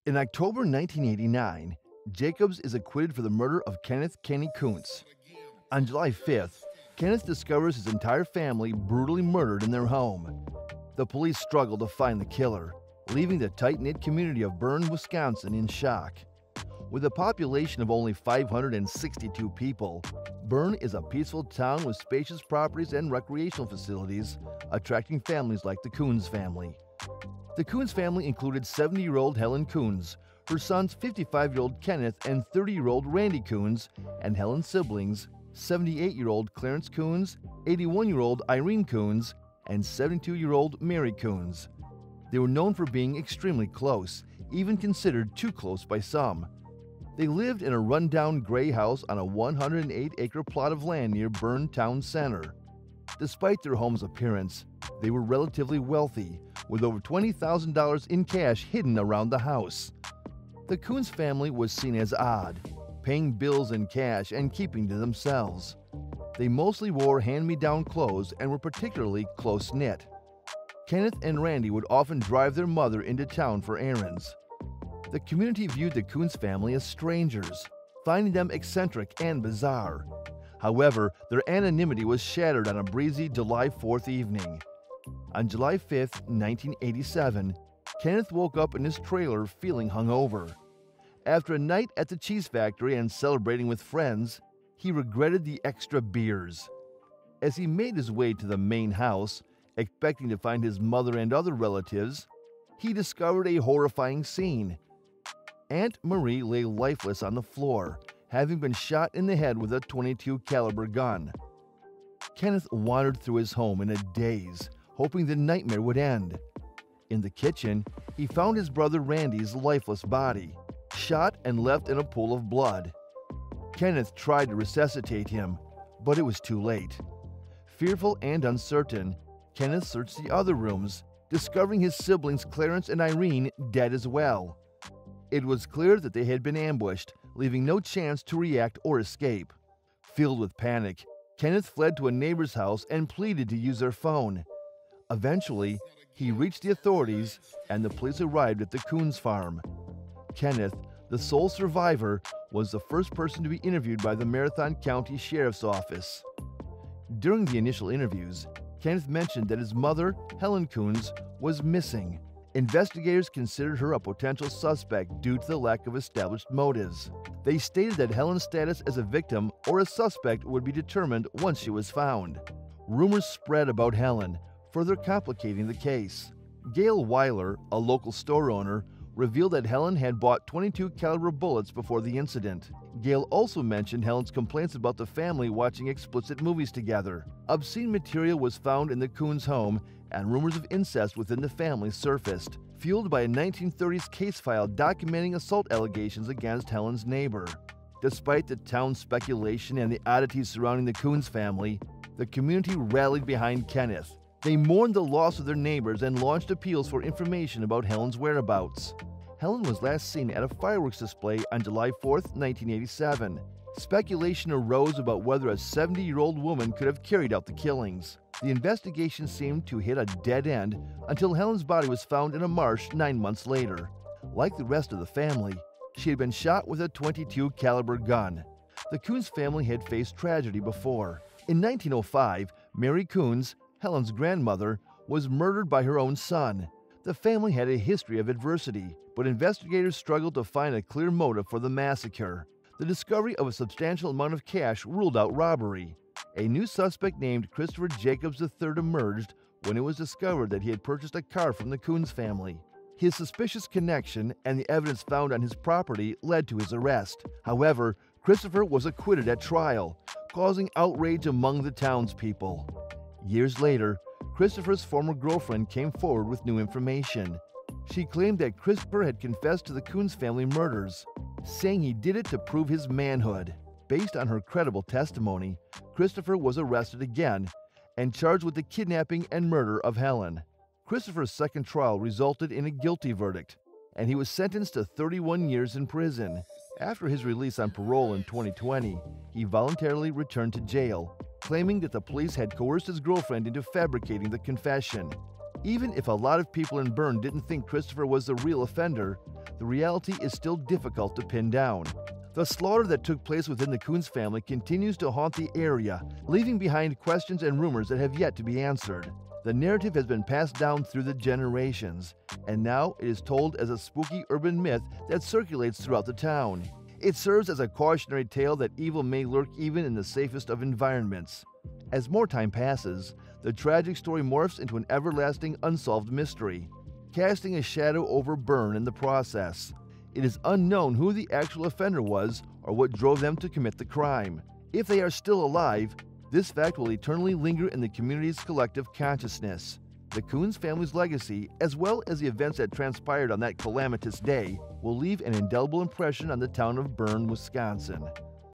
In October 1989, Jacobs is acquitted for the murder of Kenneth Kenny Kuntz. On July 5th, Kenneth discovers his entire family brutally murdered in their home. The police struggle to find the killer, leaving the tight-knit community of Byrne, Wisconsin in shock. With a population of only 562 people, Byrne is a peaceful town with spacious properties and recreational facilities, attracting families like the Kunz family. The Kunz family included 70-year-old Helen Kunz, her sons 55-year-old Kenneth and 30-year-old Randy Kunz, and Helen's siblings 78-year-old Clarence Kunz, 81-year-old Irene Kunz, and 72-year-old Mary Kunz. They were known for being extremely close, even considered too close by some. They lived in a rundown gray house on a 108-acre plot of land near Byrne Town Center. Despite their home's appearance, they were relatively wealthy, with over $20,000 in cash hidden around the house. The Kunz family was seen as odd, paying bills in cash and keeping to themselves. They mostly wore hand-me-down clothes and were particularly close-knit. Kenneth and Randy would often drive their mother into town for errands. The community viewed the Kunz family as strangers, finding them eccentric and bizarre. However, their anonymity was shattered on a breezy July 4th evening. On July 5th, 1987, Kenneth woke up in his trailer feeling hungover. After a night at the cheese factory and celebrating with friends, he regretted the extra beers. As he made his way to the main house, expecting to find his mother and other relatives, he discovered a horrifying scene. Aunt Marie lay lifeless on the floor, having been shot in the head with a .22 caliber gun. Kenneth wandered through his home in a daze, hoping the nightmare would end. In the kitchen, he found his brother Randy's lifeless body, shot and left in a pool of blood. Kenneth tried to resuscitate him, but it was too late. Fearful and uncertain, Kenneth searched the other rooms, discovering his siblings Clarence and Irene dead as well. It was clear that they had been ambushed, leaving no chance to react or escape. Filled with panic, Kenneth fled to a neighbor's house and pleaded to use their phone. Eventually, he reached the authorities and the police arrived at the Kunz farm. Kenneth, the sole survivor, was the first person to be interviewed by the Marathon County Sheriff's Office. During the initial interviews, Kenneth mentioned that his mother, Helen Kunz, was missing. Investigators considered her a potential suspect due to the lack of established motives. They stated that Helen's status as a victim or a suspect would be determined once she was found. Rumors spread about Helen, further complicating the case. Gail Weiler, a local store owner, revealed that Helen had bought .22 caliber bullets before the incident. Gail also mentioned Helen's complaints about the family watching explicit movies together. Obscene material was found in the Kunz home, and rumors of incest within the family surfaced, fueled by a 1930s case file documenting assault allegations against Helen's neighbor. Despite the town's speculation and the oddities surrounding the Kunz family, the community rallied behind Kenneth. They mourned the loss of their neighbors and launched appeals for information about Helen's whereabouts. Helen was last seen at a fireworks display on July 4, 1987. Speculation arose about whether a 70-year-old woman could have carried out the killings. The investigation seemed to hit a dead end until Helen's body was found in a marsh 9 months later. Like the rest of the family, she had been shot with a .22 caliber gun. The Kunz family had faced tragedy before. In 1905, Mary Kunz, Helen's grandmother, was murdered by her own son. The family had a history of adversity, but investigators struggled to find a clear motive for the massacre. The discovery of a substantial amount of cash ruled out robbery. A new suspect named Christopher Jacobs III emerged when it was discovered that he had purchased a car from the Kunz family. His suspicious connection and the evidence found on his property led to his arrest. However, Christopher was acquitted at trial, causing outrage among the townspeople. Years later, Christopher's former girlfriend came forward with new information. She claimed that Christopher had confessed to the Kunz family murders, saying he did it to prove his manhood. Based on her credible testimony, Christopher was arrested again and charged with the kidnapping and murder of Helen. Christopher's second trial resulted in a guilty verdict, and he was sentenced to 31 years in prison. After his release on parole in 2020, he voluntarily returned to jail, claiming that the police had coerced his girlfriend into fabricating the confession. Even if a lot of people in Byrne didn't think Christopher was the real offender, the reality is still difficult to pin down. The slaughter that took place within the Kunz family continues to haunt the area, leaving behind questions and rumors that have yet to be answered. The narrative has been passed down through the generations, and now it is told as a spooky urban myth that circulates throughout the town. It serves as a cautionary tale that evil may lurk even in the safest of environments. As more time passes, the tragic story morphs into an everlasting unsolved mystery, casting a shadow over Byrne in the process. It is unknown who the actual offender was or what drove them to commit the crime. If they are still alive, this fact will eternally linger in the community's collective consciousness. The Kunz family's legacy, as well as the events that transpired on that calamitous day, will leave an indelible impression on the town of Byrne, Wisconsin.